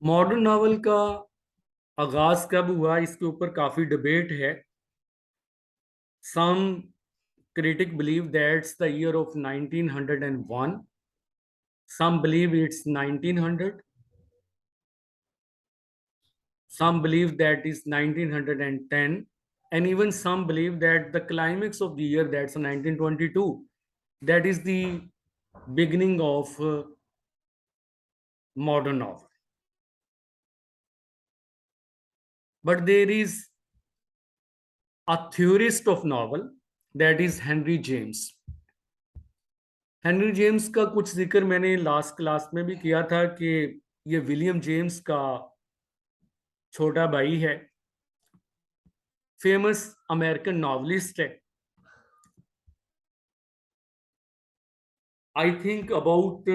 Modern novel का आगाज कब हुआ, इसके ऊपर काफी डिबेट है। सम critic believe that's the year of 1901. Some believe it's 1900. Some believe that is 1910. And even some believe that the climax of the year, that's 1922, that is the beginning of modern novel. But there is a theorist of novel, that is Henry James. Henry James का कुछ जिक्र मैंने last class में भी किया था कि ये विलियम जेम्स का छोटा भाई है, फेमस अमेरिकन नॉवलिस्ट है। I think about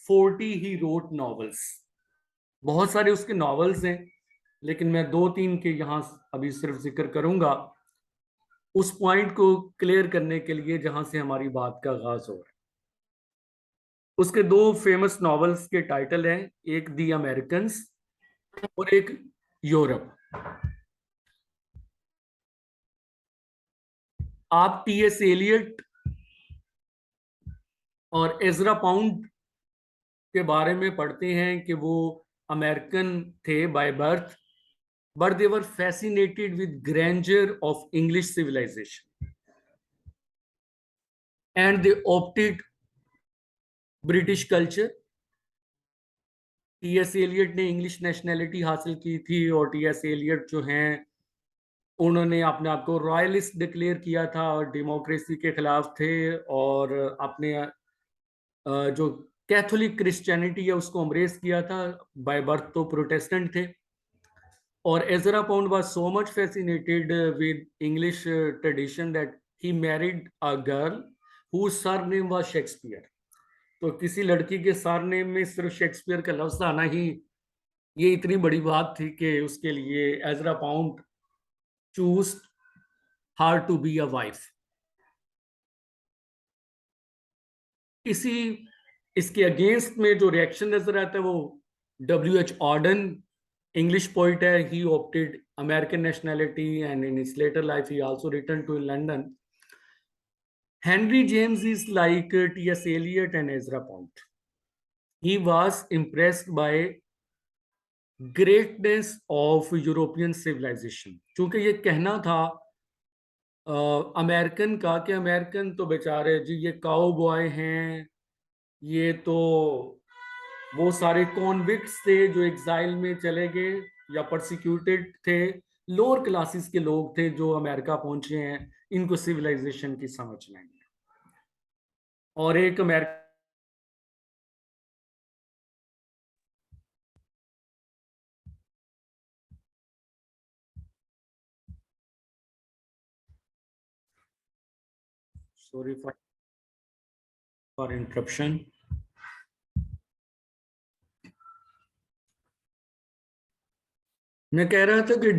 40 he wrote novels. बहुत सारे उसके नॉवेल्स हैं, लेकिन मैं दो तीन के यहाँ अभी सिर्फ जिक्र करूंगा उस पॉइंट को क्लियर करने के लिए जहां से हमारी बात का आगाज हो रहा है। उसके दो फेमस नॉवेल्स के टाइटल हैं, एक दी अमेरिकन्स और एक यूरोप। आप टी.एस. एलियट और एजरा पाउंड के बारे में पढ़ते हैं कि वो अमेरिकन थे by birth, but they were fascinated with grandeur of English civilisation and they opted British culture. T S. Eliot ने इंग्लिश नेशनैलिटी हासिल की थी और टी.एस. एलियट जो हैं उन्होंने अपने आप को रॉयलिस्ट डिक्लेयर किया था और डेमोक्रेसी के खिलाफ थे, और अपने जो कैथोलिक क्रिश्चियनिटी है उसको अम्ब्रेस किया था। बाय बर्थ तो प्रोटेस्टेंट थे। और Ezra Pound was so much fascinated with English tradition that he married a girl whose surname was Shakespeare. तो किसी लड़की के सरनेम में सिर्फ शेक्सपियर का लफ्ज आना ही ये इतनी बड़ी बात थी कि उसके लिए Ezra Pound choose her to be a wife. इसी इसके अगेंस्ट में जो रिएक्शन नजर आता है वो W.H. ऑर्डन, इंग्लिश पोइट है। He opted American nationality and in his later life he also return to London. Henry James is like T.S. Eliot and Ezra Pound. He was impressed by greatness of European civilization। चूंकि ये कहना था American का कि American तो बेचारे जी ये cowboy हैं, ये तो वो सारे कॉन्विक्ट्स थे जो एग्जाइल में चले गए या परसिक्यूटेड थे, लोअर क्लासेस के लोग थे जो अमेरिका पहुंचे हैं, इनको सिविलाइजेशन की समझ नहीं है। और एक अमेरिका सॉरी फॉर इंटरप्शन। मैं कह रहा था कि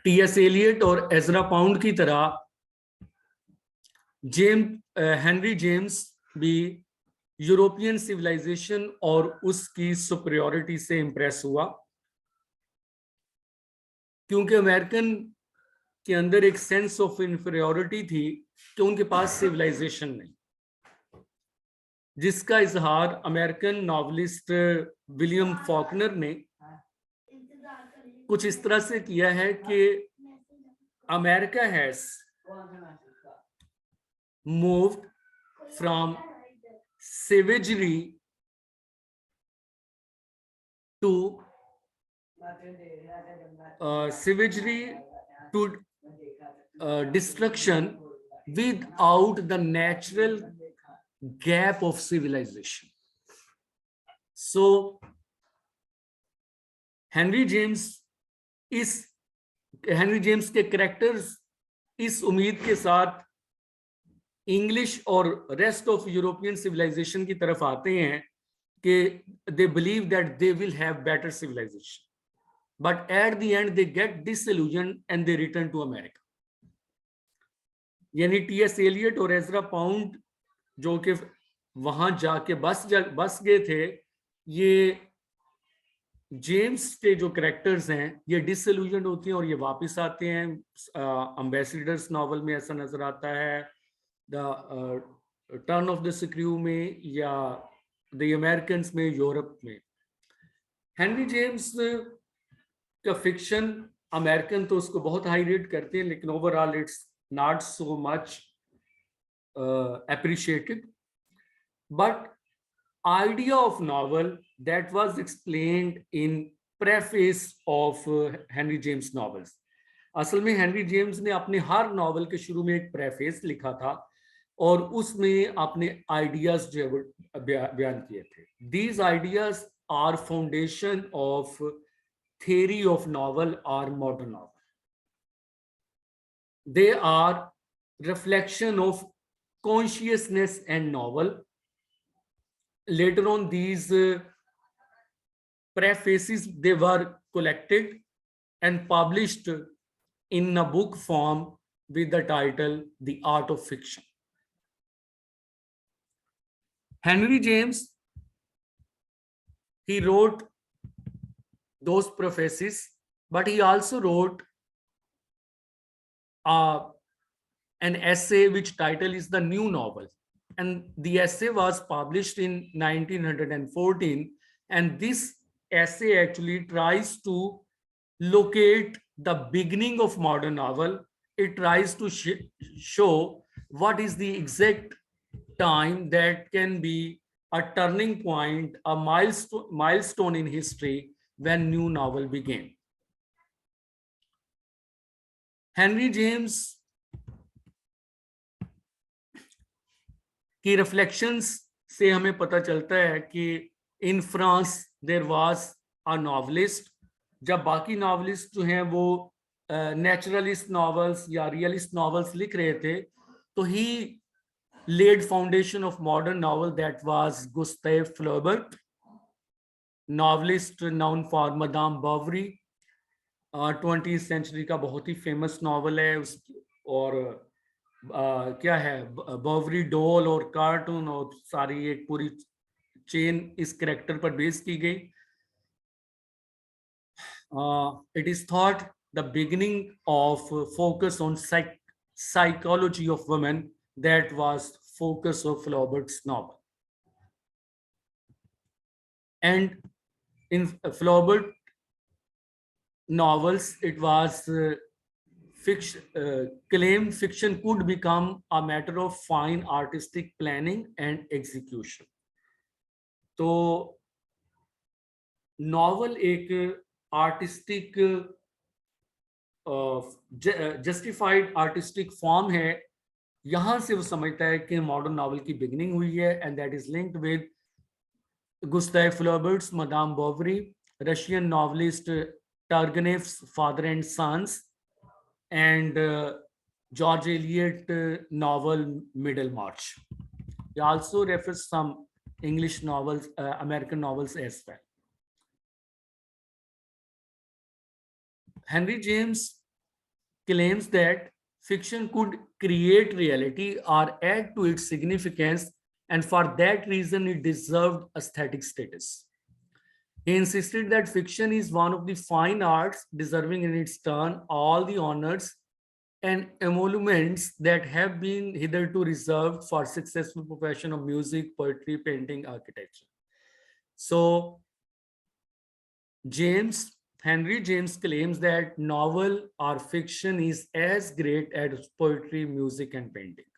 टी.एस. एलियट और एजरा पाउंड की तरह हेनरी जेम्स भी यूरोपियन सिविलाइजेशन और उसकी सुपरियोरिटी से इंप्रेस हुआ, क्योंकि अमेरिकन के अंदर एक सेंस ऑफ इंफीरियोरिटी थी कि उनके पास सिविलाइजेशन नहीं, जिसका इजहार अमेरिकन नॉवलिस्ट विलियम फॉकनर ने कुछ इस तरह से किया है कि America has moved from savagery to destruction without the natural gap of civilization. So Henry James के कैरेक्टर्स इस उम्मीद के साथ इंग्लिश और रेस्ट ऑफ यूरोपियन सिविलाइजेशन की तरफ आते हैं कि they believe that they will have better civilisation, but at the end they get disillusion and they return to America. यानी टी.एस. एलियट और एजरा पाउंड जो कि वहां जाके बस गए थे, ये जेम्स के जो कैरेक्टर्स हैं ये डिसइल्यूजन होते हैं और ये वापस आते हैं। एम्बेसडर्स नॉवल में ऐसा नजर आता है, the turn off the screw में, या द अमेरिकन में, यूरोप में। हेनरी जेम्स का फिक्शन, अमेरिकन तो उसको बहुत हाई रेट करते हैं, लेकिन overall it's not so much appreciated. But idea of novel that was explained in preface of Henry James novels. असल में हेनरी जेम्स ने अपने हर नॉवल के शुरू में एक प्रेफेस लिखा था और उसमें अपने आइडियाज जो है बयान किए थे। These ideas are foundation of theory of novel or modern novel. They are reflection of consciousness and novel. Later on, these prefaces, they were collected and published in a book form with the title The Art of Fiction. Henry James, he wrote those prefaces, but he also wrote an essay which title is The New Novel. And the essay was published in 1914. And this essay actually tries to locate the beginning of modern novel. It tries to show what is the exact time that can be a turning point, a milestone in history when new novel began. Henry James की reflections से हमें पता चलता है कि in France there was a novelist. जब बाकी novelist जो हैं वो नेचुरलिस्ट नॉवेल्स या रियलिस्ट नॉवेल्स लिख रहे थे, तो he laid foundation of modern novel, that was Gustave Flaubert, novelist known for Madame Bovary। 20th century का बहुत ही फेमस नॉवल है उस, और क्या है, बॉवरी डॉल और कार्टून और सारी एक पूरी चेन इस कैरेक्टर पर बेस की गई। It is thought the beginning of focus on psychology of women, that was focus of Flaubert's novel. And in Flaubert novels, it was claimed fiction could become a matter of fine artistic planning and execution. तो novel एक artistic justified artistic form है। यहां से वो समझता है कि modern novel की बिगिनिंग हुई है, and that is linked with Gustave Flaubert's Madame Bovary, Russian novelist Turgenev's father and sons, and George Eliot novel Middlemarch. He also refers some English novels, American novels as well. Henry James claims that fiction could create reality or add to its significance, and for that reason it deserved aesthetic status. He insisted that fiction is one of the fine arts, deserving in its turn all the honors and emoluments that have been hitherto reserved for successful profession of music, poetry, painting, architecture. So Henry James claims that novel or fiction is as great as poetry, music, and painting.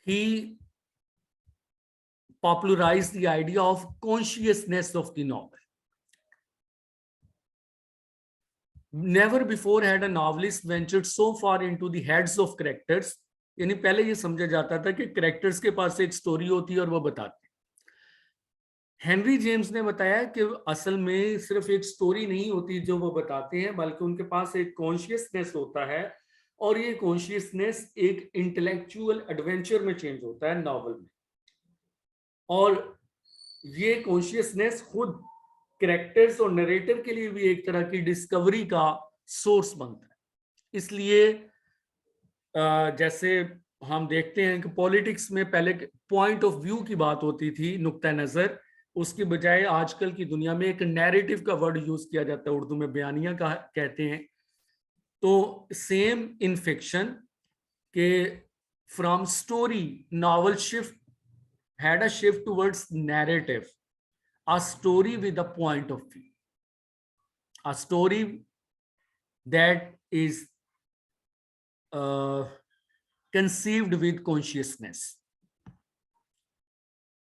He popularized the idea of consciousness of the novel. Never before had a novelist ventured so far into the heads of characters. यानी पहले ये समझा जाता था कि characters के पास एक story होती है और वो बताते हैं। हेनरी जेम्स ने बताया कि असल में सिर्फ एक स्टोरी नहीं होती जो वो बताते हैं, बल्कि उनके पास एक कॉन्शियसनेस होता है, और ये कॉन्शियसनेस एक इंटेलेक्चुअल एडवेंचर में चेंज होता है नॉवल में, और ये कॉन्शियसनेस खुद कैरेक्टर्स और नरेटर के लिए भी एक तरह की डिस्कवरी का सोर्स बनता है। इसलिए जैसे हम देखते हैं कि पॉलिटिक्स में पहले पॉइंट ऑफ व्यू की बात होती थी, नुक्ता नजर, उसकी बजाय आजकल की दुनिया में एक नैरेटिव का वर्ड यूज किया जाता है, उर्दू में बयानिया का कहते हैं। तो सेम इन फिक्शन के from story novel shift had a shift towards narrative, a story with a point of view, a story that is uh, conceived with consciousness.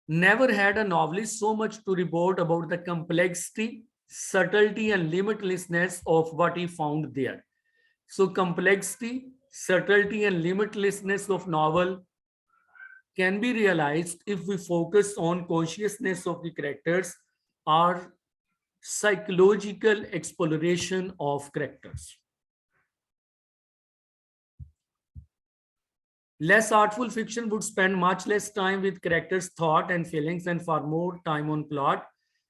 Never had a novelist so much to report about the complexity, subtlety, and limitlessness of what he found there. So, complexity, subtlety, and limitlessness of novel can be realized if we focus on consciousness of the characters or psychological exploration of characters. Less artful fiction would spend much less time with characters' thought and feelings and far more time on plot.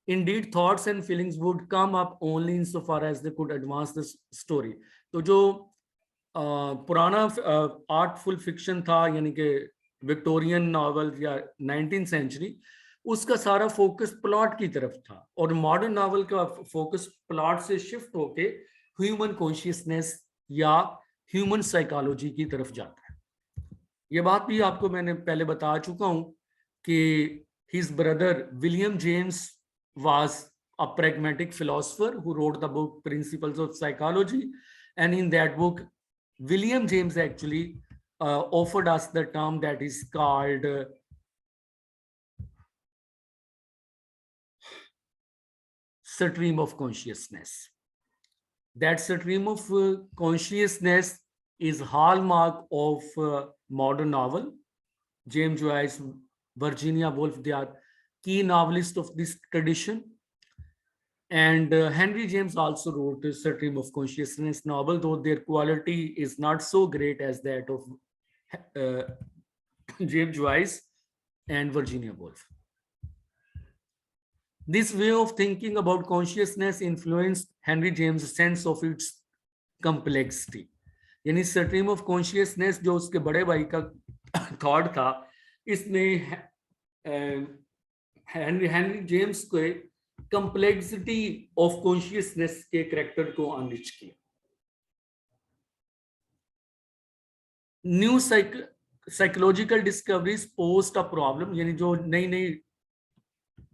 Indeed, thoughts and feelings would come up only insofar as they could advance the story. तो जो पुराना artful fiction था, यानी कि Victorian novel या 19th century, उसका सारा focus plot की तरफ था, और मॉडर्न नॉवल का फोकस प्लॉट से शिफ्ट होके ह्यूमन कॉन्शियसनेस या ह्यूमन साइकोलॉजी की तरफ जाता है। ये बात भी आपको मैंने पहले बता चुका हूं कि his brother William James was a pragmatic philosopher who wrote the book Principles of Psychology, and in that book William James actually offered us the term that is called stream of consciousness. That stream of consciousness is hallmark of modern novel. James Joyce, Virginia Woolf, they are key novelists of this tradition. And Henry James also wrote a stream of consciousness novel, though their quality is not so great as that of James Joyce and Virginia Woolf. This way of thinking about consciousness influenced Henry James' sense of its complexity. यानी stream of consciousness जो उसके बड़े भाई का thought था, इसने Henry James के complexity of consciousness के कैरेक्टर को अनरिच किया। New psychological discoveries post a problem, यानी जो नई नई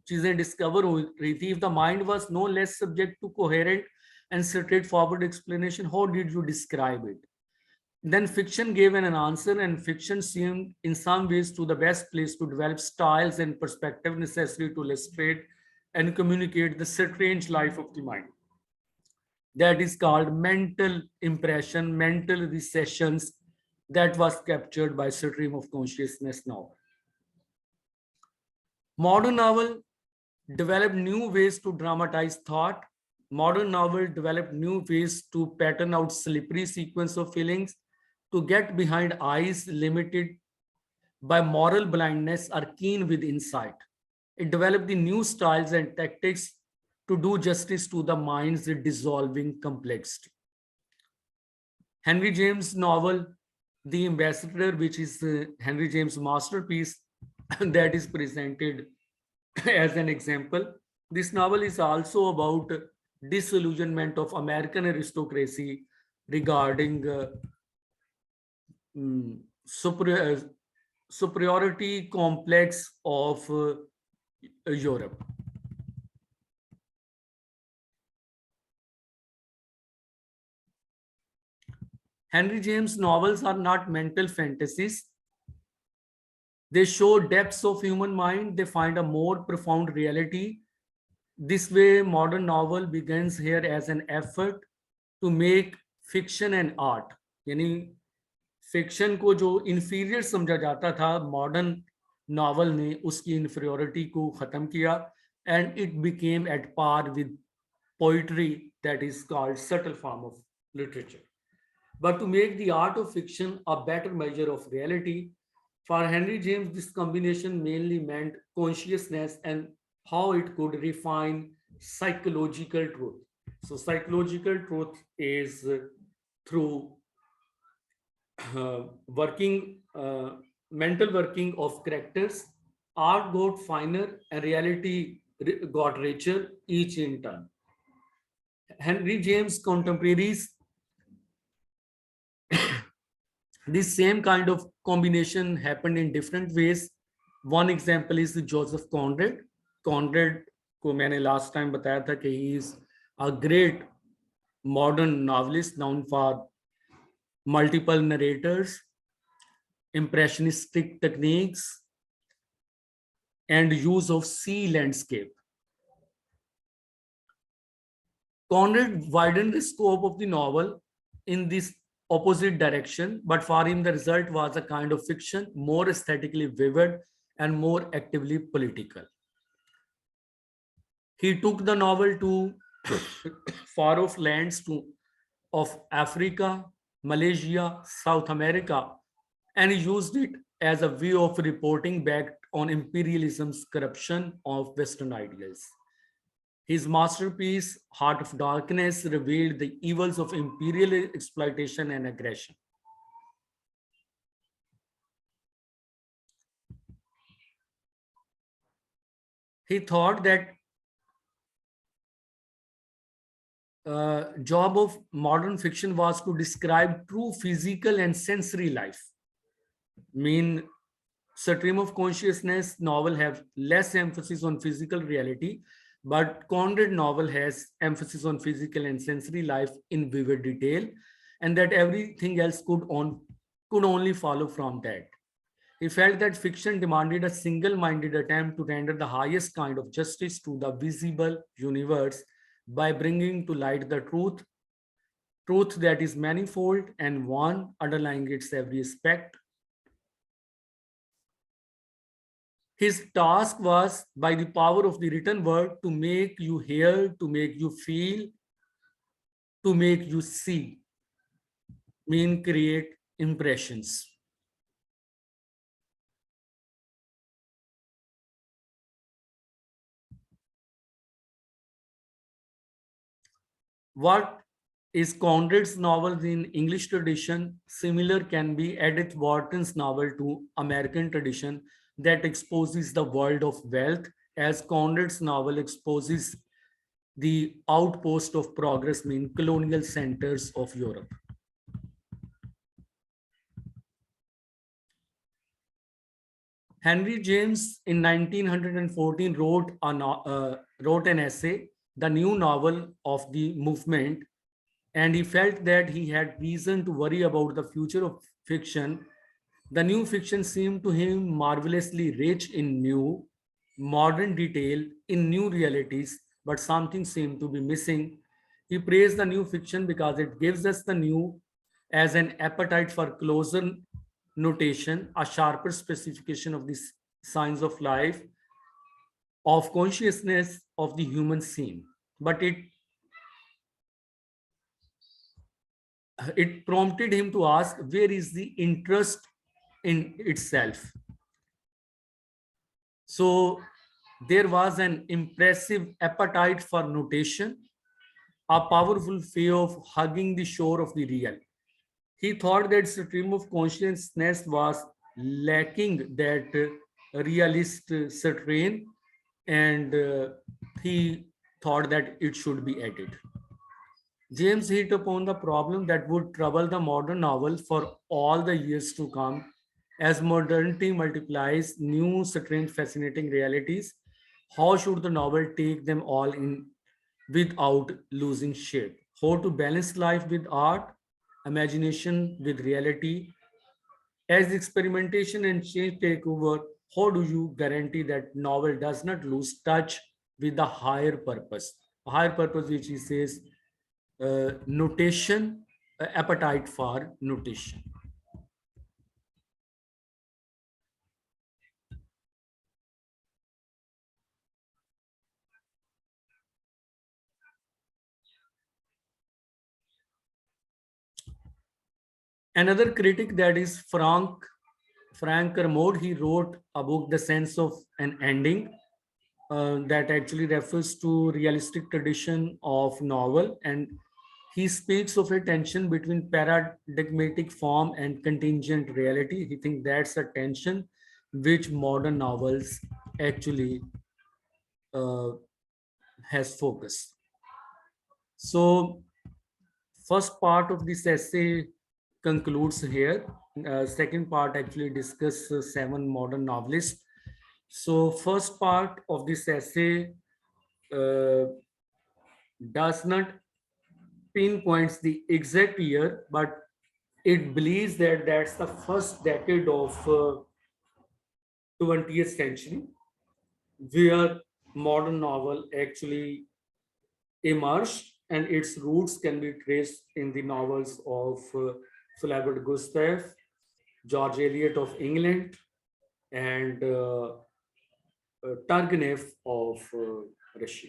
चीजें डिस्कवर हो रही थी, if the mind was no less subject to coherent and straightforward explanation, how did you describe it? Then fiction gave an answer, and fiction seemed in some ways to the best place to develop styles and perspective necessary to illustrate and communicate the strange life of the mind. That is called mental impression, mental recessions, that was captured by stream of consciousness novel. Modern novel developed new ways to dramatize thought. Modern novel developed new ways to pattern out slippery sequence of feelings, to get behind eyes limited by moral blindness or keen with insight. It developed the new styles and tactics to do justice to the mind's dissolving complexity. Henry James' novel, The Ambassador, which is Henry James' masterpiece, that is presented as an example. This novel is also about disillusionment of American aristocracy regarding superiority complex of Europe. Henry James' novels are not mental fantasies. They show depths of human mind. They find a more profound reality. This way, modern novel begins here as an effort to make fiction an art. यानी fiction को जो inferior समझा जाता था, modern novel ने उसकी inferiority को खत्म किया, and it became at par with poetry, that is called subtle form of literature. But to make the art of fiction a better measure of reality, for Henry James, this combination mainly meant consciousness and how it could refine psychological truth. So psychological truth is through working mental working of characters. Art got finer and reality got richer each in turn. Henry James' contemporaries, this same kind of combination happened in different ways. One example is Joseph Conrad. Conrad को मैंने last time बताया था कि he is a great modern novelist known for multiple narrators, impressionistic techniques, and use of sea landscape. Conrad widened the scope of the novel in this opposite direction, but for him the result was a kind of fiction, more aesthetically vivid and more actively political. He took the novel to far off lands of Africa, Malaysia, South America, and he used it as a way of reporting back on imperialism's corruption of Western ideals. His masterpiece, Heart of Darkness, revealed the evils of imperial exploitation and aggression. He thought that job of modern fiction was to describe true physical and sensory life. Mean Stream of Consciousness novel have less emphasis on physical reality, but Conrad novel has emphasis on physical and sensory life in vivid detail, and that everything else could only follow from that. He felt that fiction demanded a single-minded attempt to render the highest kind of justice to the visible universe by bringing to light the truth that is manifold and one underlying its every aspect. His task was, by the power of the written word, to make you hear, to make you feel, to make you see, create impressions. What is Conrad's novels in English tradition, similar can be Edith Wharton's novel to American tradition that exposes the world of wealth, as Conrad's novel exposes the outpost of progress, colonial centers of Europe. Henry James in 1914 wrote an essay, The New Novel of the Movement, and he felt that he had reason to worry about the future of fiction. The new fiction seemed to him marvelously rich in new, modern detail, in new realities, but something seemed to be missing. He praised the new fiction because it gives us the new as an appetite for closer notation, a sharper specification of the signs of life, of consciousness of the human scene. But it prompted him to ask, where is the interest in itself? So there was an impressive appetite for notation, a powerful fear of hugging the shore of the real. He thought that stream of consciousness was lacking that realist strain, and he thought that it should be added. James hit upon the problem that would trouble the modern novel for all the years to come. As modernity multiplies new, strange, fascinating realities, how should the novel take them all in without losing shape? How to balance life with art, imagination with reality? As experimentation and change take over, how do you guarantee that novel does not lose touch with the higher purpose? A higher purpose which he says notation, appetite for notation. Another critic, that is Frank Kermode, he wrote a book, The Sense of an Ending, that actually refers to realistic tradition of novel, and He speaks of a tension between paradigmatic form and contingent reality. He thinks that's a tension which modern novels actually uh, has focus. So, first part of this essay concludes here. Second part actually discusses seven modern novelists. So, first part of this essay uh, does not pinpoints the exact year, but it believes that that's the first decade of 20th century where modern novel actually emerged, and its roots can be traced in the novels of Philibert Gustave, George Eliot of England, and Turgenev of Russia.